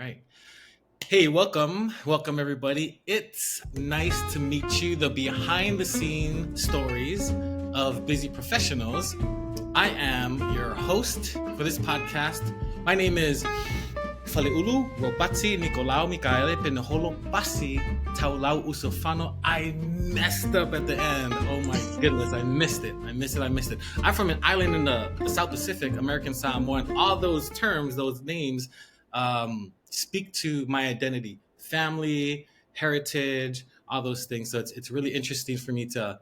right. Hey, welcome everybody. It's nice to meet you. The behind the scene stories of busy professionals. I am your host for this podcast. My name is Faleulu Robati Nicolau Mikaele Penaholo Pasi Taulau Usofano. I messed up at the end. Oh my goodness, I missed it. I'm from an island in the South Pacific, American Samoa, and all those terms, those names, speak to my identity, family, heritage, all those things. So it's really interesting for me to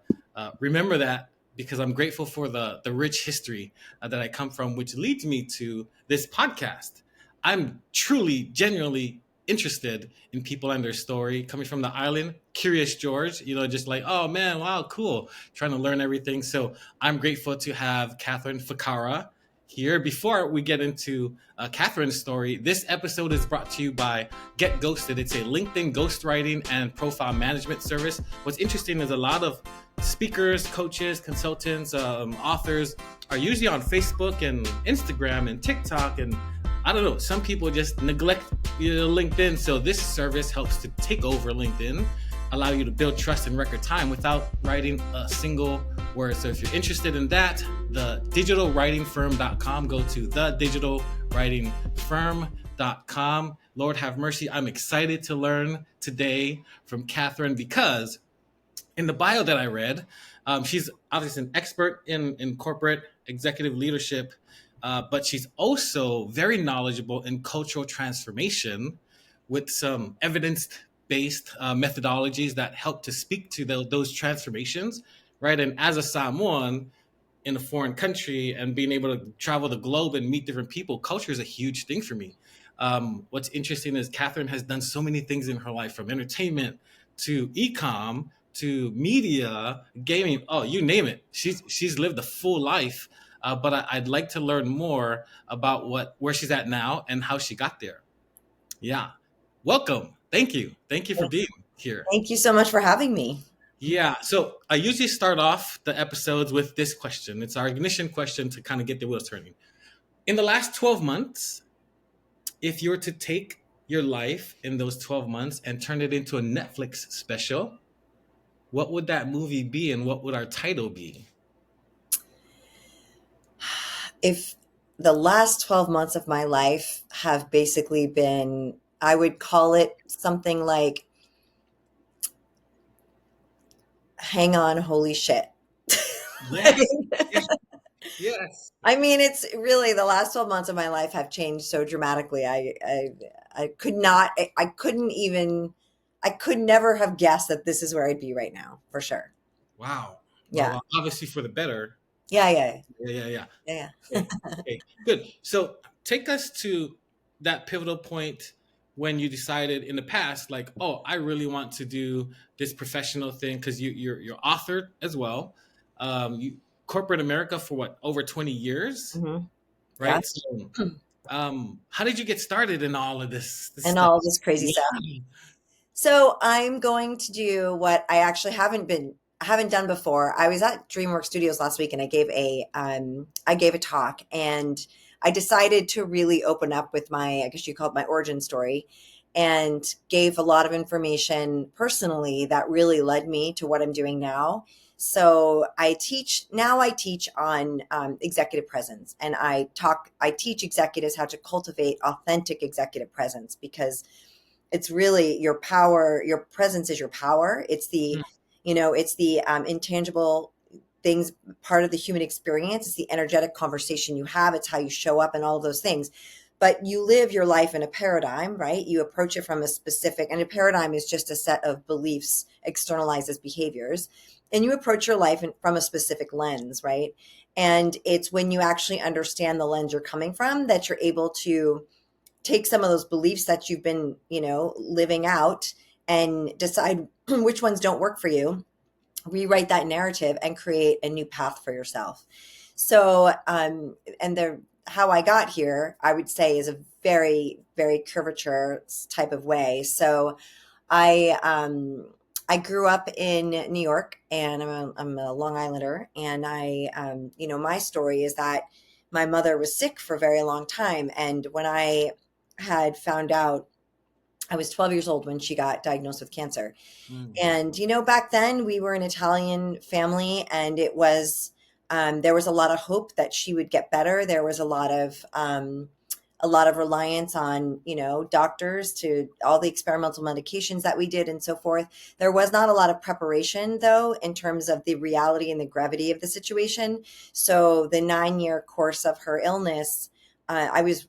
remember that because I'm grateful for the rich history that I come from, which leads me to this podcast. I'm truly, genuinely interested in people and their story. Coming from the island, curious George, just like, oh man, wow, cool. Trying to learn everything. So I'm grateful to have Kathryn Ficarra here. Before we get into Kathryn's story, this episode is brought to you by Get Ghosted. It's a LinkedIn ghostwriting and profile management service. What's interesting is a lot of speakers, coaches, consultants, authors are usually on Facebook and Instagram and TikTok, and I don't know, some people just neglect LinkedIn. So this service helps to take over LinkedIn, allow you to build trust in record time without writing a single word. So if you're interested in that, thedigitalwritingfirm.com, go to thedigitalwritingfirm.com. Lord have mercy. I'm excited to learn today from Kathryn because in the bio that I read, she's obviously an expert in corporate executive leadership, but she's also very knowledgeable in cultural transformation with some evidence-based methodologies that help to speak to those transformations, right? And as a Samoan in a foreign country and being able to travel the globe and meet different people, culture is a huge thing for me. What's interesting is Kathryn has done so many things in her life, from entertainment to e-com to media, gaming, oh, you name it. She's lived a full life. But I'd like to learn more about where she's at now and how she got there. Yeah. Welcome. Thank you for being here. Thank you so much for having me. Yeah. So I usually start off the episodes with this question. It's our ignition question to kind of get the wheels turning. In the last 12 months, if you were to take your life in those 12 months and turn it into a Netflix special, what would that movie be and what would our title be? If the last 12 months of my life have basically been, I would call it something like, hang on, holy shit. Yes. Yes. I mean, it's really the last 12 months of my life have changed so dramatically. I could never have guessed that this is where I'd be right now, for sure. Wow. Yeah. Well, obviously for the better. Yeah. Okay, good. So take us to that pivotal point when you decided in the past, like, oh, I really want to do this professional thing, because you're authored as well. You corporate America for what, over 20 years, right? Yeah. So, how did you get started in all of this And stuff? all this crazy stuff. So I'm going to do what I actually haven't done before. I was at DreamWorks Studios last week and I gave a talk, and I decided to really open up with I guess you call it my origin story, and gave a lot of information personally that really led me to what I'm doing now. So I teach on executive presence, and I teach executives how to cultivate authentic executive presence, because it's really your power. Your presence is your power. It's the intangible things, part of the human experience. It's the energetic conversation you have. It's how you show up and all of those things. But you live your life in a paradigm, right? You approach it from a specific, and a paradigm is just a set of beliefs externalized as behaviors. And you approach your life from a specific lens, right? And it's when you actually understand the lens you're coming from that you're able to take some of those beliefs that you've been, living out, and decide which ones don't work for you, rewrite that narrative and create a new path for yourself. So, how I got here, I would say, is a very, very curvature type of way. So I grew up in New York, and I'm a Long Islander. And my story is that my mother was sick for a very long time. And when I had found out I was 12 years old when she got diagnosed with cancer. Mm. And, back then we were an Italian family, and there was a lot of hope that she would get better. There was a lot of reliance on, doctors to all the experimental medications that we did and so forth. There was not a lot of preparation, though, in terms of the reality and the gravity of the situation. So the 9-year course of her illness, I was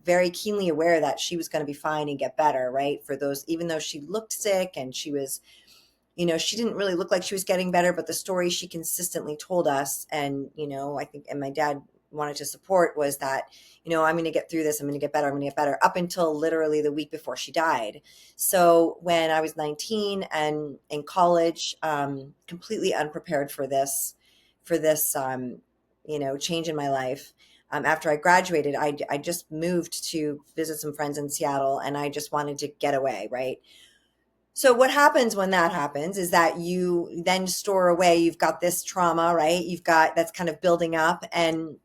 very keenly aware that she was going to be fine and get better, right? For those, even though she looked sick and she was, she didn't really look like she was getting better, but the story she consistently told us, and, I think, and my dad wanted to support, was that, I'm going to get through this. I'm going to get better. I'm going to get better, up until literally the week before she died. So when I was 19 and in college, completely unprepared for this change in my life. After I graduated, I just moved to visit some friends in Seattle, and I just wanted to get away, right? So what happens when that happens is that you then store away, you've got this trauma, right? You've got that's kind of building up, and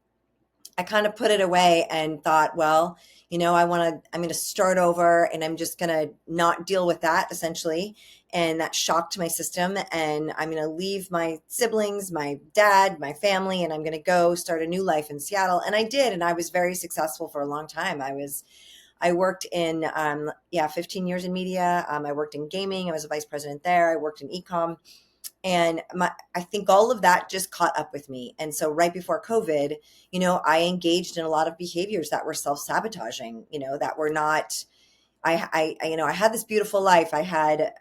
I kind of put it away and thought, well, I'm going to start over, and I'm just going to not deal with that, essentially. And that shocked my system. And I'm going to leave my siblings, my dad, my family, and I'm going to go start a new life in Seattle. And I did. And I was very successful for a long time. I worked in, 15 years in media. I worked in gaming. I was a vice president there. I worked in ecom. And I think all of that just caught up with me. And so right before COVID, I engaged in a lot of behaviors that were self-sabotaging, that were not, I had this beautiful life. I had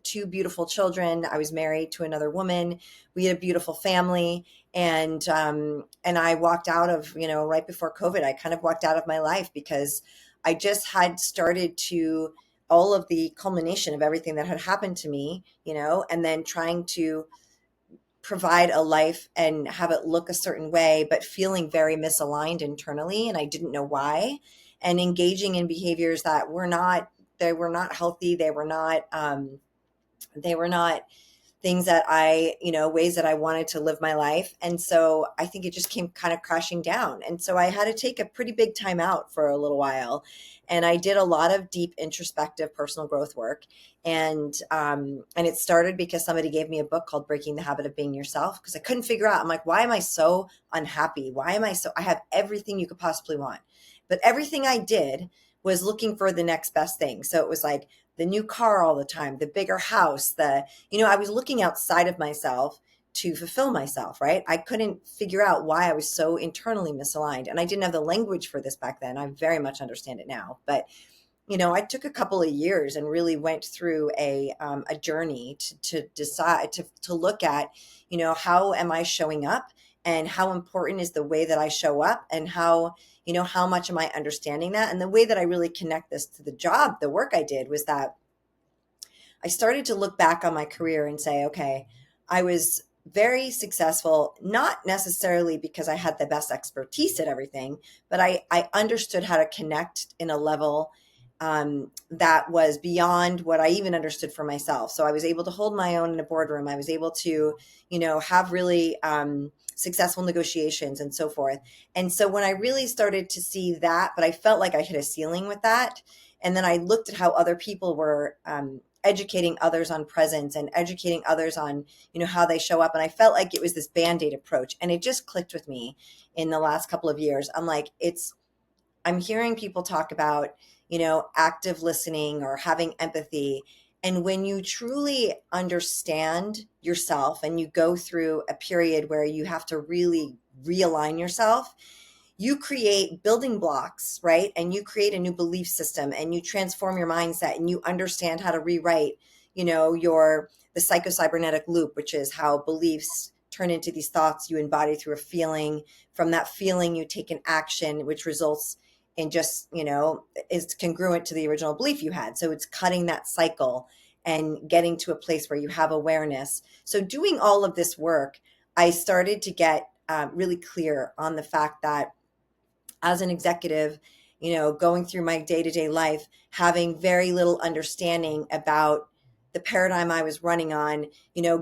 two beautiful children. I was married to another woman. We had a beautiful family. And I walked out of, right before COVID, I kind of walked out of my life because I just had started to, all of the culmination of everything that had happened to me, and then trying to provide a life and have it look a certain way, but feeling very misaligned internally. And I didn't know why, and engaging in behaviors that they were not healthy. They were not things that ways that I wanted to live my life. And so I think it just came kind of crashing down. And so I had to take a pretty big time out for a little while. And I did a lot of deep introspective personal growth work. And it started because somebody gave me a book called Breaking the Habit of Being Yourself, because I couldn't figure out, I'm like, why am I so unhappy? I have everything you could possibly want. But everything I did was looking for the next best thing. So it was like the new car all the time, the bigger house, I was looking outside of myself to fulfill myself, right? I couldn't figure out why I was so internally misaligned. And I didn't have the language for this back then. I very much understand it now. But, I took a couple of years and really went through a journey to decide, to look at, how am I showing up, and how important is the way that I show up, and how much am I understanding that? And the way that I really connect this to the work I did, was that I started to look back on my career and say, okay, I was very successful, not necessarily because I had the best expertise at everything, but I understood how to connect in a level that was beyond what I even understood for myself. So I was able to hold my own in a boardroom. I was able to, have really successful negotiations and so forth. And so when I really started to see that, but I felt like I hit a ceiling with that. And then I looked at how other people were educating others on presence and educating others on, how they show up. And I felt like it was this Band-Aid approach. And it just clicked with me in the last couple of years. I'm like, I'm hearing people talk about, active listening or having empathy. And when you truly understand yourself and you go through a period where you have to really realign yourself, you create building blocks, right? And you create a new belief system, and you transform your mindset, and you understand how to rewrite, the psychocybernetic loop, which is how beliefs turn into these thoughts you embody through a feeling. From that feeling, you take an action, which results in just, is congruent to the original belief you had. So it's cutting that cycle and getting to a place where you have awareness. So doing all of this work, I started to get really clear on the fact that as an executive, going through my day-to-day life, having very little understanding about the paradigm I was running on,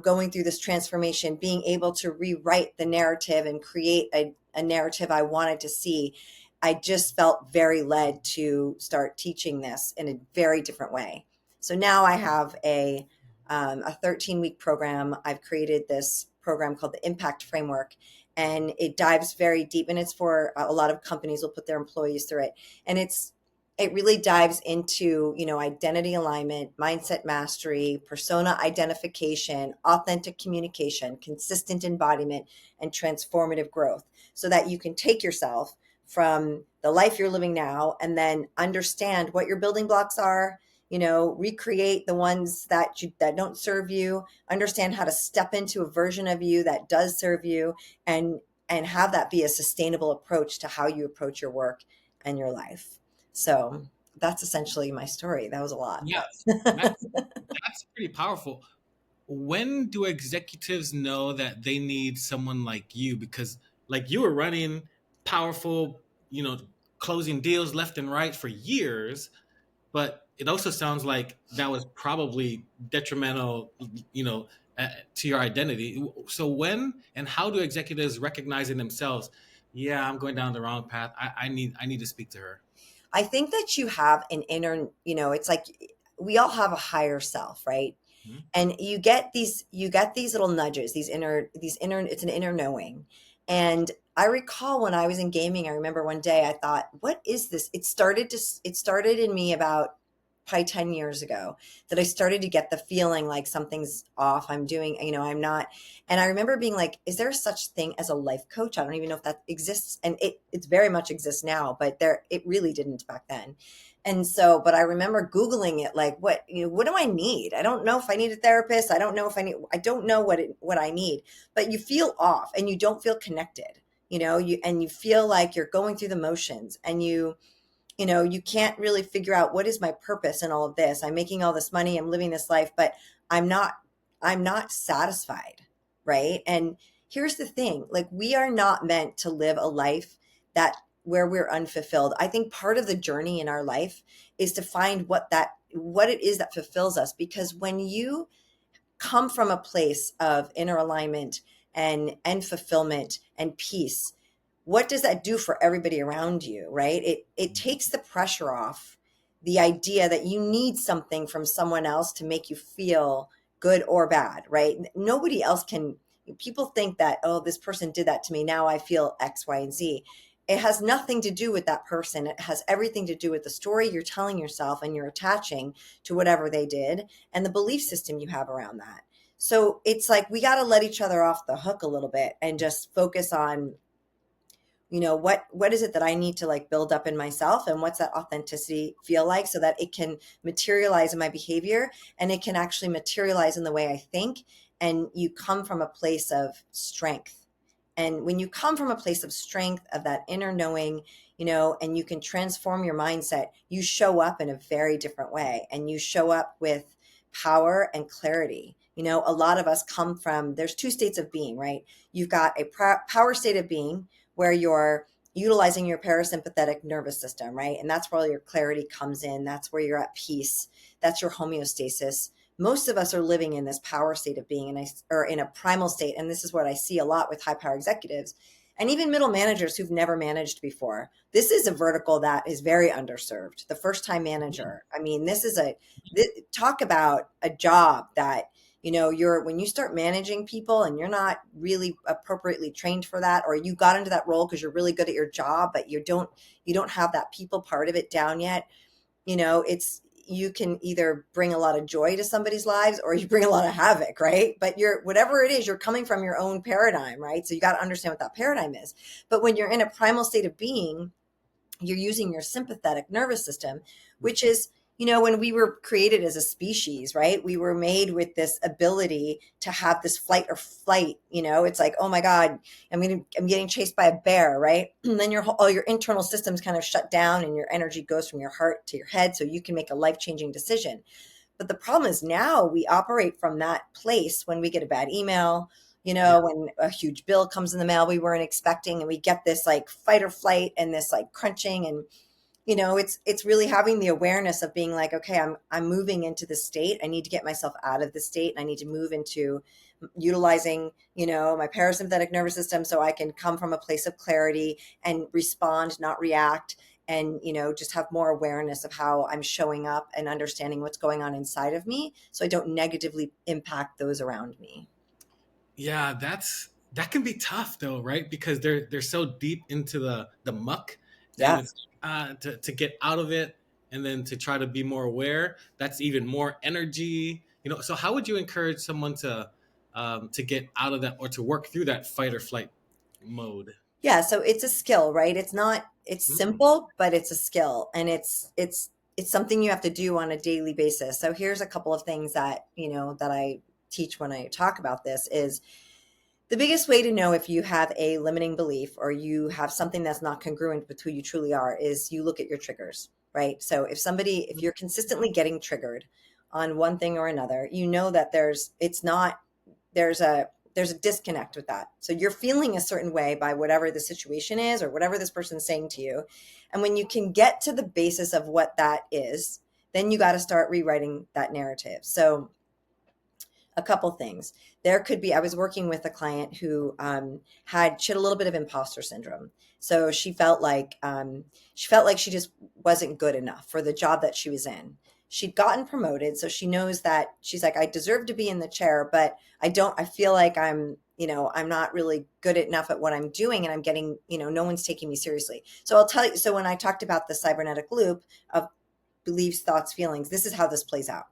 going through this transformation, being able to rewrite the narrative and create a narrative I wanted to see. I just felt very led to start teaching this in a very different way. So now I have a 13-week program. I've created this program called the Impact Framework, and it dives very deep. And it's for a lot of companies will put their employees through it, and it really dives into, identity alignment, mindset mastery, persona identification, authentic communication, consistent embodiment, and transformative growth, so that you can take yourself from the life you're living now and then understand what your building blocks are, recreate the ones that don't serve you, understand how to step into a version of you that does serve you, and have that be a sustainable approach to how you approach your work and your life. So that's essentially my story. That was a lot, but Yes, that's pretty powerful. When do executives know that they need someone like you? Because like you were running powerful, closing deals left and right for years, but it also sounds like that was probably detrimental, you know, to your identity. So when and how do executives recognize in themselves, yeah, I'm going down the wrong path. I need to speak to her. I think that you have an inner, it's like we all have a higher self, right? Hmm. And you get these little nudges, these inner it's an inner knowing. And I recall when I was in gaming, I remember one day I thought, what is this? It started in me about probably 10 years ago, that I started to get the feeling like something's off. I'm doing, I'm not. And I remember being like, is there such thing as a life coach? I don't even know if that exists. And it's very much exists now, but it really didn't back then. And so, but I remember Googling it, like, what do I need? I don't know if I need a therapist. I don't know what I need, but you feel off and you don't feel connected, and you feel like you're going through the motions, and you can't really figure out, what is my purpose in all of this? I'm making all this money, I'm living this life, but I'm not, I'm not satisfied. Right. And here's the thing, like, we are not meant to live a life that where we're unfulfilled. I think part of the journey in our life is to find what it is that fulfills us, because when you come from a place of inner alignment and fulfillment and peace, what does that do for everybody around you, right? It takes the pressure off the idea that you need something from someone else to make you feel good or bad, right? Nobody else can. People think that, oh, this person did that to me, now I feel X, Y, and Z. It has nothing to do with that person. It has everything to do with the story you're telling yourself, and you're attaching to whatever they did, and the belief system you have around that. So it's like we got to let each other off the hook a little bit and just focus on, what is it that I need to, like, build up in myself, and what's that authenticity feel like, so that it can materialize in my behavior, and it can actually materialize in the way I think. And you come from a place of strength. And when you come from a place of strength, of that inner knowing, and you can transform your mindset, you show up in a very different way, and you show up with power and clarity. A lot of us come from, there's two states of being, right? You've got a power state of being, where you're utilizing your parasympathetic nervous system, right? And that's where your clarity comes in. That's where you're at peace. That's your homeostasis. Most of us are living in this power state of being, or in a primal state. And this is what I see a lot with high power executives and even middle managers who've never managed before. This is a vertical that is very underserved. The first time manager. I mean, talk about a job that, when you start managing people and you're not really appropriately trained for that, or you got into that role because you're really good at your job, but you don't have that people part of it down yet. It's, you can either bring a lot of joy to somebody's lives, or you bring a lot of havoc, right? But whatever it is, you're coming from your own paradigm, right? So you got to understand what that paradigm is. But when you're in a primal state of being, you're using your sympathetic nervous system, which is, when we were created as a species, right? We were made with this ability to have this flight or flight. It's like, oh my God, I'm getting chased by a bear, right? And then all your internal systems kind of shut down, and your energy goes from your heart to your head, so you can make a life-changing decision. But the problem is, now we operate from that place when we get a bad email, Yeah. when a huge bill comes in the mail we weren't expecting, and we get this, like, fight or flight, and this, like, crunching. And it's really having the awareness of being like, okay, I'm moving into this state. I need to get myself out of this state, and I need to move into utilizing, my parasympathetic nervous system so I can come from a place of clarity and respond, not react, and, just have more awareness of how I'm showing up and understanding what's going on inside of me so I don't negatively impact those around me. Yeah, that can be tough though, right? Because they're so deep into the muck, and Yeah. it's to get out of it, and then to try to be more aware. That's even more energy, you know. So how would you encourage someone to get out of that or to work through that fight or flight mode? Yeah, so it's a skill, right? It's Mm, simple, but it's a skill, and it's something you have to do on a daily basis. So here's a couple of things that, that I teach when I talk about this is the biggest way to know if you have a limiting belief or you have something that's not congruent with who you truly are is you look at your triggers, right? So if you're consistently getting triggered on one thing or another, you know that there's a disconnect with that. So you're feeling a certain way by whatever the situation is or whatever this person's saying to you. And when you can get to the basis of what that is, then you got to start rewriting that narrative. So a couple things. There could be, I was working with a client who she had a little bit of imposter syndrome. So she felt like she just wasn't good enough for the job that she was in. She'd gotten promoted, so she knows that she's like, I deserve to be in the chair, but I feel like I'm not really good enough at what I'm doing, and I'm getting, no one's taking me seriously. So I'll tell you, so when I talked about the cybernetic loop of beliefs, thoughts, feelings, this is how this plays out.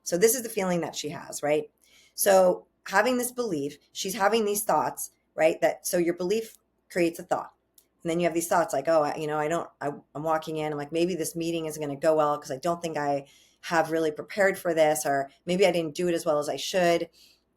So this is the feeling that she has, right? So having this belief, she's having these thoughts, right? That so your belief creates a thought. And then you have these thoughts like, oh, I'm walking in, I'm like, maybe this meeting isn't going to go well because I don't think I have really prepared for this, or maybe I didn't do it as well as I should.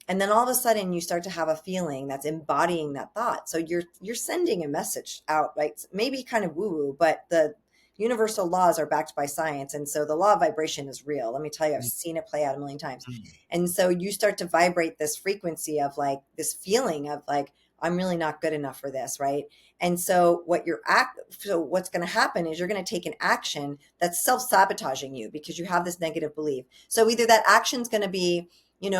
And then all of a sudden you start to have a feeling that's embodying that thought. So you're sending a message out, right? Maybe kind of woo woo, but the universal laws are backed by science. And so the law of vibration is real. Let me tell you, I've mm, seen it play out a million times. mm. And so you start to vibrate this frequency of like this feeling of like, I'm really not good enough for this, right? And so what's going to happen is you're going to take an action that's self-sabotaging you because you have this negative belief. So either that action's going to be, you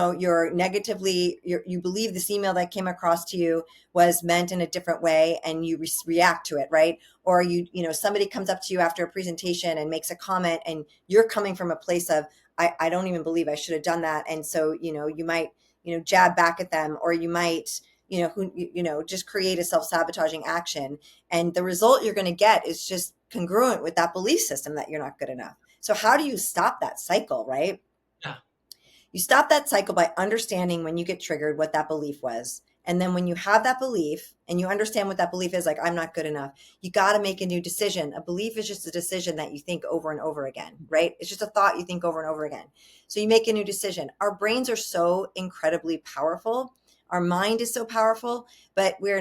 believe this email that came across to you was meant in a different way and you react to it, right? Or somebody comes up to you after a presentation and makes a comment and you're coming from a place of, I don't even believe I should have done that. And so, you might, jab back at them, or you might, just create a self-sabotaging action. And the result you're going to get is just congruent with that belief system that you're not good enough. So how do you stop that cycle, right? Yeah. You stop that cycle by understanding when you get triggered what that belief was. And then when you have that belief and you understand what that belief is, like, I'm not good enough, you got to make a new decision. A belief is just a decision that you think over and over again, right? It's just a thought you think over and over again. So you make a new decision. Our brains are so incredibly powerful. Our mind is so powerful, but we're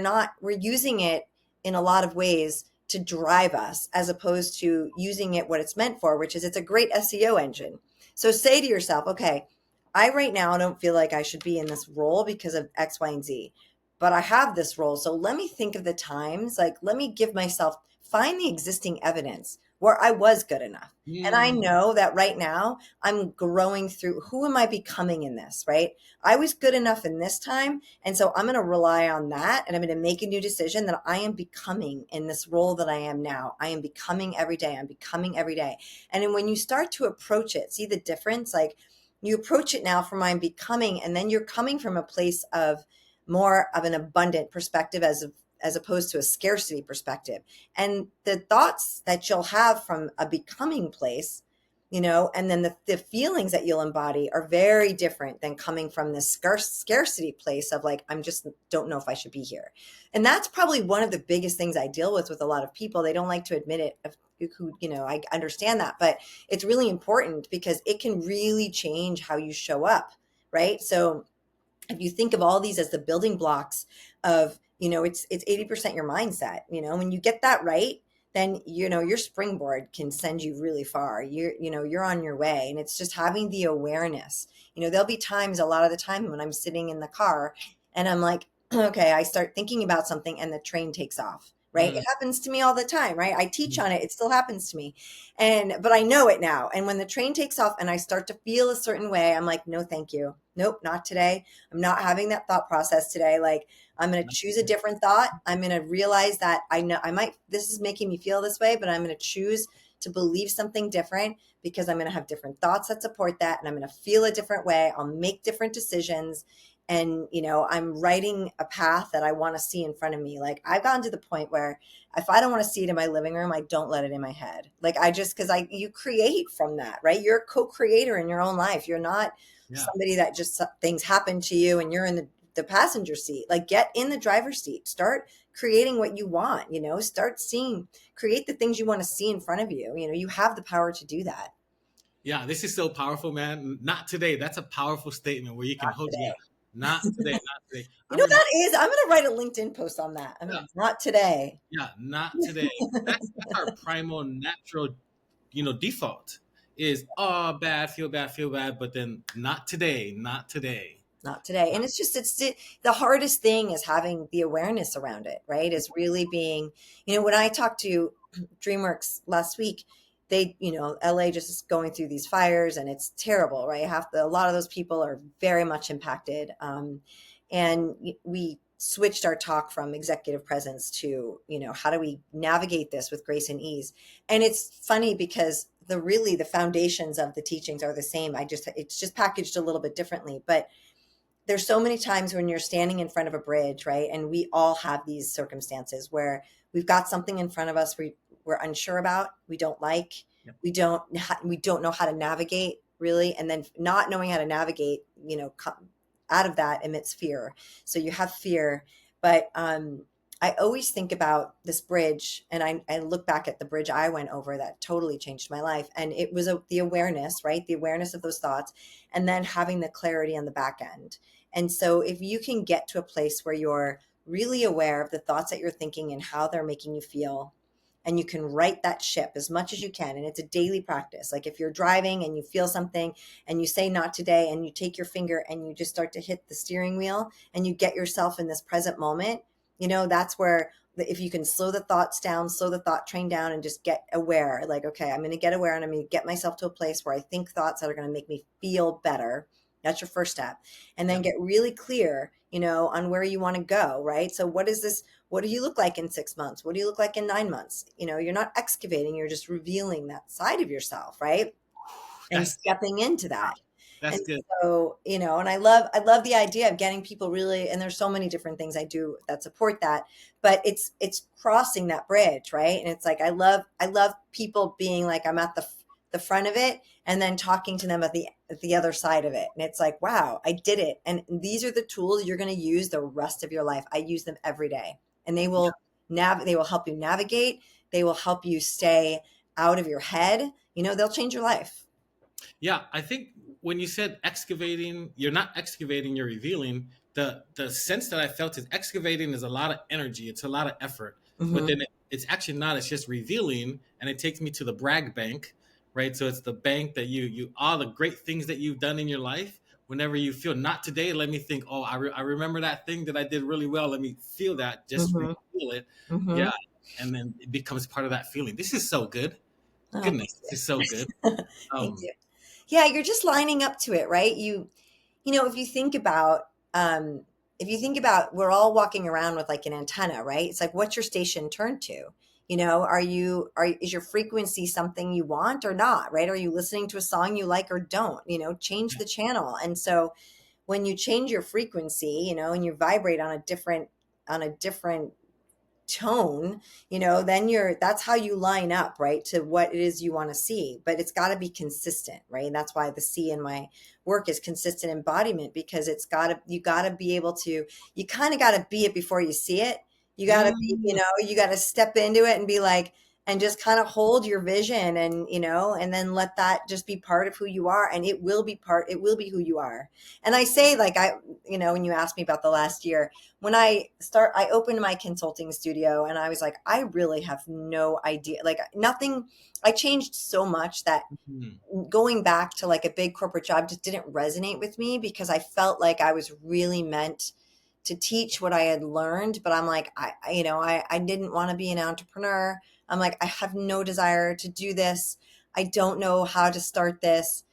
using it in a lot of ways to drive us as opposed to using it what it's meant for, which is it's a great SEO engine. So say to yourself, okay, I right now don't feel like I should be in this role because of X, Y, and Z, but I have this role. So let me think of the times, like, let me give myself, find the existing evidence where I was good enough. And I Mm, know that right now I'm growing through who am I becoming in this, right? I was good enough in this time. And so I'm going to rely on that. And I'm going to make a new decision that I am becoming in this role that I am now. I am becoming every day. I'm becoming every day. And then when you start to approach it, see the difference? Like, you approach it now from I'm becoming, and then you're coming from a place of more of an abundant perspective as opposed to a scarcity perspective. And the thoughts that you'll have from a becoming place, and then the feelings that you'll embody are very different than coming from this scarcity place of like, I'm just don't know if I should be here. And that's probably one of the biggest things I deal with a lot of people. They don't like to admit it, who, I understand that, but it's really important because it can really change how you show up, right? So if you think of all these as the building blocks of, it's 80% your mindset, when you get that right, then, your springboard can send you really far. You're on your way, and it's just having the awareness. There'll be times, a lot of the time when I'm sitting in the car and I'm like, okay, I start thinking about something and the train takes off, right? Mm, It happens to me all the time, right? I teach mm, on it. It still happens to me. But I know it now. And when the train takes off and I start to feel a certain way, I'm like, no, thank you. Nope, not today. I'm not having that thought process today. Like, I'm going to choose a different thought. I'm going to realize that I know this is making me feel this way, but I'm going to choose to believe something different because I'm going to have different thoughts that support that. And I'm going to feel a different way. I'll make different decisions. And, I'm writing a path that I want to see in front of me. Like, I've gotten to the point where if I don't want to see it in my living room, I don't let it in my head. Like, because you create from that, right? You're a co-creator in your own life. You're not yeah. somebody that just things happen to you and you're in the passenger seat. Like, get in the driver's seat, start creating what you want, start create the things you want to see in front of you. You have the power to do that. Yeah, this is so powerful, man. Not today. That's a powerful statement where you can Not hold, yeah, today. not today, not today. I'm That reminded, is, I'm going to write a LinkedIn post on that. yeah, Not today. yeah, not today. That's our primal natural, default is, oh, bad, feel bad, but then not today, not today. Not today. And the hardest thing is having the awareness around it, right? Is really being, when I talked to DreamWorks last week, LA just is going through these fires and it's terrible, right? A lot of those people are very much impacted. And we switched our talk from executive presence to, how do we navigate this with grace and ease? And it's funny because the foundations of the teachings are the same. It's just packaged a little bit differently, but there's so many times when you're standing in front of a bridge, right? And we all have these circumstances where we've got something in front of us we're unsure about, we don't like, Yep. we don't know how to navigate really, and then not knowing how to navigate, out of that emits fear. So you have fear, but I always think about this bridge, and I look back at the bridge I went over that totally changed my life, and it was the awareness, right? The awareness of those thoughts, and then having the clarity on the back end. And so if you can get to a place where you're really aware of the thoughts that you're thinking and how they're making you feel, and you can right that ship as much as you can, and it's a daily practice. Like if you're driving and you feel something and you say not today, and you take your finger and you just start to hit the steering wheel and you get yourself in this present moment, that's where if you can slow the thoughts down, slow the thought train down, and just get aware, like, okay, I'm going to get aware and I'm going to get myself to a place where I think thoughts that are going to make me feel better. That's your first step. And then Yep. get really clear, on where you want to go, right? So what is this? What do you look like in 6 months? What do you look like in 9 months? You're not excavating, you're just revealing that side of yourself, right? And That's stepping into that. that's And good. so, and I love the idea of getting people really, and there's so many different things I do that support that, but it's crossing that bridge, right? And it's like, I love people being like, I'm at the front of it and then talking to them at the other side of it. And it's like, wow, I did it. And these are the tools you're going to use the rest of your life. I use them every day, and Yeah. they will help you navigate. They will help you stay out of your head. They'll change your life. Yeah, I think when you said excavating, you're not excavating, you're revealing. The sense that I felt is excavating is a lot of energy, it's a lot of effort, but Hmm. then it's actually not. It's just revealing, and it takes me to the brag bank, right? So it's the bank that you all the great things that you've done in your life. Whenever you feel not today, let me think. Oh, I remember that thing that I did really well. Let me feel that. Just Hmm. reveal it, Hmm. yeah, and then it becomes part of that feeling. This is so good. Oh, Goodness, this is so good. thank Um, you. Yeah, you're just lining up to it, right? If you think about, we're all walking around with like an antenna, right? It's like, what's your station turned to? Is your frequency something you want or not, right? Are you listening to a song you like or don't? Change the channel. And so when you change your frequency, and you vibrate on a different tone, then that's how you line up, right, to what it is you want to see. But it's got to be consistent, right? And that's why the C in my work is consistent embodiment, because you got to be able to, you kind of got to be it before you see it. You got to be, mm, you got to step into it and be like, and just kind of hold your vision, and and then let that just be part of who you are, and it will be who you are. And I say, like, when you asked me about the last year, when I opened my consulting studio, and I was like, I really have no idea, like, nothing. I changed so much that mm. going back to like a big corporate job just didn't resonate with me, because I felt like I was really meant to teach what I had learned, but I'm like, I didn't want to be an entrepreneur. I'm like, I have no desire to do this. I don't know how to start this.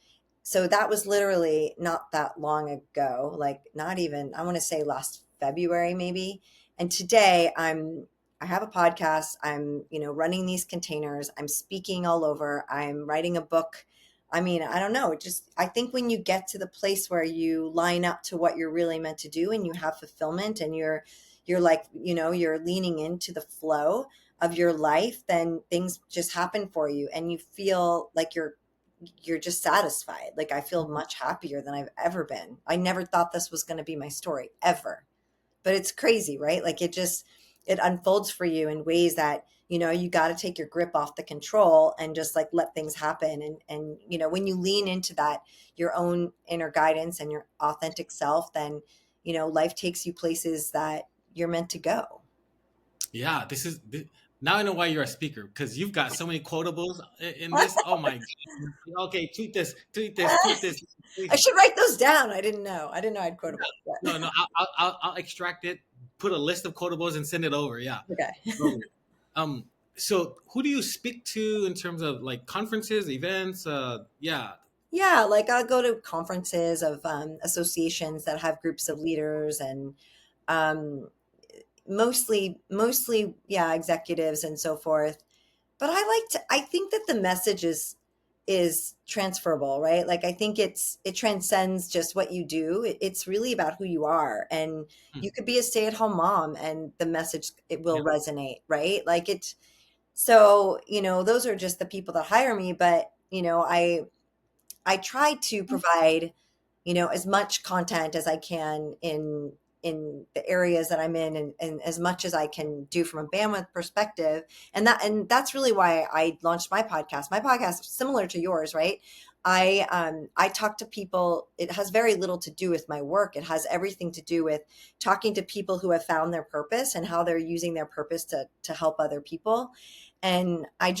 So that was literally not that long ago, like not even, I want to say last February maybe. And today I have a podcast. I'm, running these containers. I'm speaking all over. I'm writing a book. I mean, I don't know. I think when you get to the place where you line up to what you're really meant to do and you have fulfillment and you're like, you're leaning into the flow of your life, then things just happen for you and you feel like you're just satisfied. Like I feel much happier than I've ever been. I never thought this was going to be my story ever. But it's crazy, right? Like it unfolds for you in ways that, you got to take your grip off the control and just like let things happen. And, when you lean into that, your own inner guidance and your authentic self, then, life takes you places that you're meant to go. Yeah, now I know why you're a speaker, because you've got so many quotables in this. Oh my God. Okay, tweet this, tweet this, tweet this. I should write those down. I didn't know I'd quotable. No, no, I'll extract it, put a list of quotables, and send it over. Yeah. Okay. Totally. Um. So, who do you speak to in terms of like conferences, events? Yeah. Yeah, like I'll go to conferences of associations that have groups of leaders and um, mostly, yeah, executives and so forth. But I think that the message is transferable, right? Like I think it transcends just what you do. It's really about who you are, and Hmm. you could be a stay-at-home mom, and the message it will Yeah. resonate, right? Like it. So those are just the people that hire me, but I try to provide, as much content as I can in the areas that I'm in and as much as I can do from a bandwidth perspective. And that's really why I launched my podcast. My podcast is similar to yours, right? I talk to people. It has very little to do with my work. It has everything to do with talking to people who have found their purpose and how they're using their purpose to help other people. And I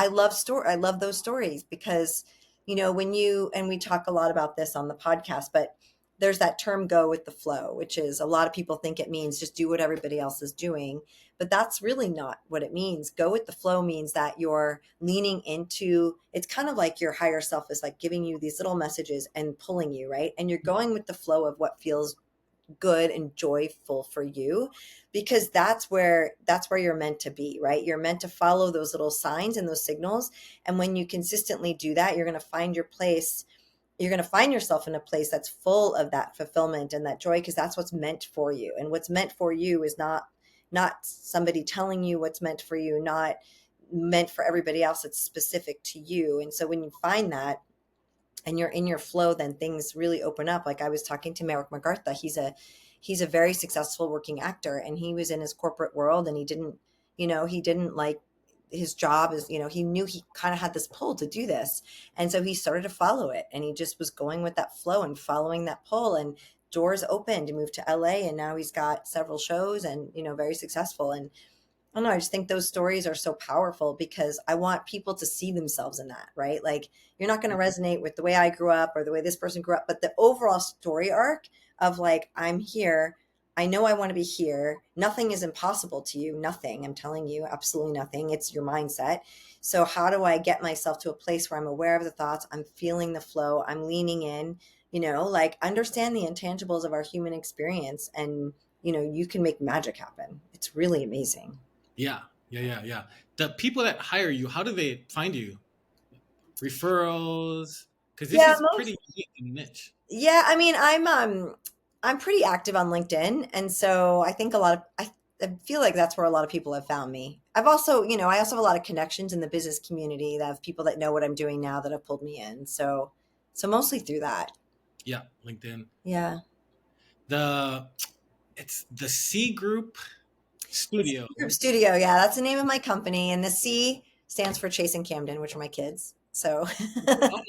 love those stories because when and we talk a lot about this on the podcast, but there's that term go with the flow, which is a lot of people think it means just do what everybody else is doing. But that's really not what it means. Go with the flow means that you're leaning into it's kind of like your higher self is like giving you these little messages and pulling you, right? And you're going with the flow of what feels good and joyful for you because that's where you're meant to be, right? You're meant to follow those little signs and those signals, and when you consistently do that, you're going to find your place. You're going to find yourself in a place that's full of that fulfillment and that joy because that's what's meant for you. And what's meant for you is not somebody telling you what's meant for you, not meant for everybody else. It's specific to you. And so when you find that and you're in your flow, then things really open up. Like I was talking to Merrick McGartha. He's a very successful working actor, and he was in his corporate world, and he didn't like his job. Is he knew he kind of had this pull to do this, and so he started to follow it, and he just was going with that flow and following that pull, and doors opened. He moved to LA, and now he's got several shows, and very successful. And I don't know. I just think those stories are so powerful because I want people to see themselves in that, right? Like you're not going to resonate with the way I grew up or the way this person grew up, but the overall story arc of like, I'm here. I know I want to be here. Nothing is impossible to you. Nothing. I'm telling you, absolutely nothing. It's your mindset. So how do I get myself to a place where I'm aware of the thoughts? I'm feeling the flow. I'm leaning in, like understand the intangibles of our human experience and, you can make magic happen. It's really amazing. Yeah. Yeah. Yeah. Yeah. The people that hire you, how do they find you? Referrals? Because this Yeah, is pretty unique and niche. yeah, I mean, I'm pretty active on LinkedIn, and so I think I feel like that's where a lot of people have found me. I also have a lot of connections in the business community that have people that know what I'm doing now that have pulled me in. So mostly through that. Yeah, LinkedIn. Yeah. The it's the C Group Studio. Group Studio, yeah, that's the name of my company, and the C stands for Chase and Camden, which are my kids. So Oh,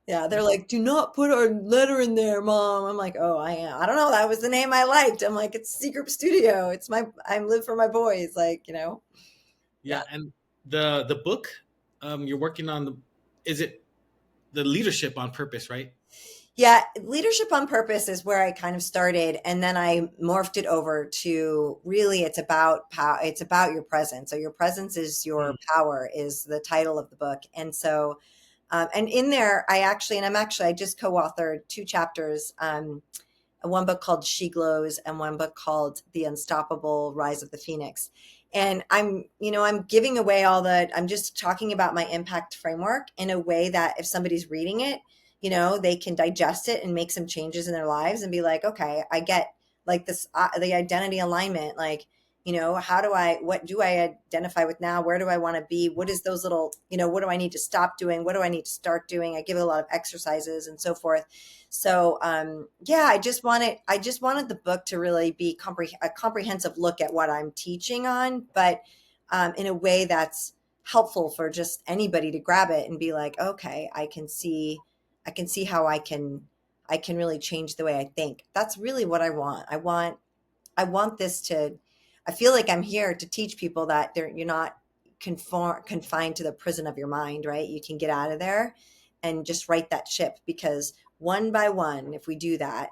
yeah, they're like, do not put our letter in there, mom. I'm like, oh, I am. I don't know. That was the name I liked. I'm like, it's Secret Studio. I live for my boys. Yeah. yeah, and the book you're working on is it the leadership on purpose, right? Yeah, leadership on purpose is where I kind of started, and then I morphed it over to really it's about power. It's about your presence. So your presence is your Mm, power is the title of the book, and so and in there I just co-authored two chapters. One book called She Glows and one book called The Unstoppable Rise of the Phoenix. And I'm giving away I'm just talking about my impact framework in a way that if somebody's reading it, they can digest it and make some changes in their lives and be like, okay, I get like this, the identity alignment, like, what do I identify with now? Where do I want to be? What is those little, what do I need to stop doing? What do I need to start doing? I give a lot of exercises and so forth. So yeah, I just wanted the book to really be a comprehensive look at what I'm teaching on, but in a way that's helpful for just anybody to grab it and be like, okay, I can see how I can really change the way I think. That's really what I want. I want this to, I feel like I'm here to teach people that you're not confined to the prison of your mind, right? You can get out of there and just right that ship, because one by one, if we do that,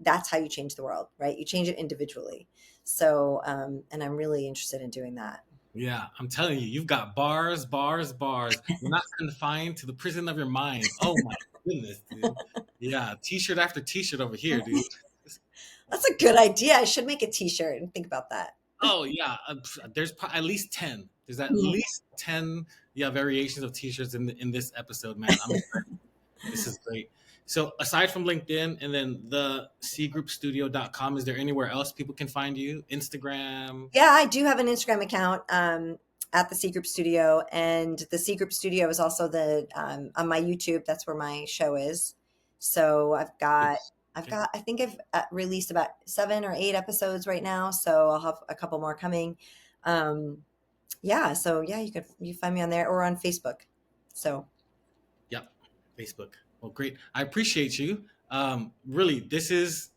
that's how you change the world, right? You change it individually. So, and I'm really interested in doing that. yeah, I'm telling you, you've got bars, bars, bars. You're not confined to the prison of your mind. Oh my goodness, dude. Yeah, t-shirt after t-shirt over here, dude. That's a good idea. I should make a t-shirt and think about that. Oh yeah, there's at least 10. There's at least 10, yeah, variations of t-shirts in this episode, man. I'm excited. This is great. So aside from LinkedIn and then the cgroupstudio.com, is there anywhere else people can find you? Instagram? Yeah, I do have an Instagram account at the C Group Studio, and the C Group Studio is also the on my YouTube. That's where my show is. So Okay. I think I've released about 7 or 8 episodes right now. So I'll have a couple more coming. Yeah, so yeah, you find me on there or on Facebook. So Yep. Facebook. Well, great. I appreciate you. Really, this is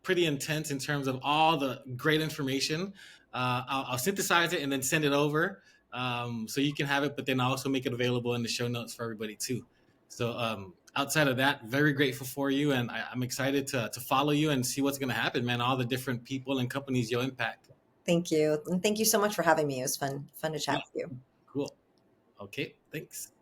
pretty intense in terms of all the great information. I'll synthesize it and then send it over so you can have it, but then I'll also make it available in the show notes for everybody too. So outside of that, very grateful for you, and I'm excited to follow you and see what's going to happen, man. All the different people and companies you'll impact. thank you, and thank you so much for having me. It was fun to Yeah, chat with you. cool. Okay, thanks.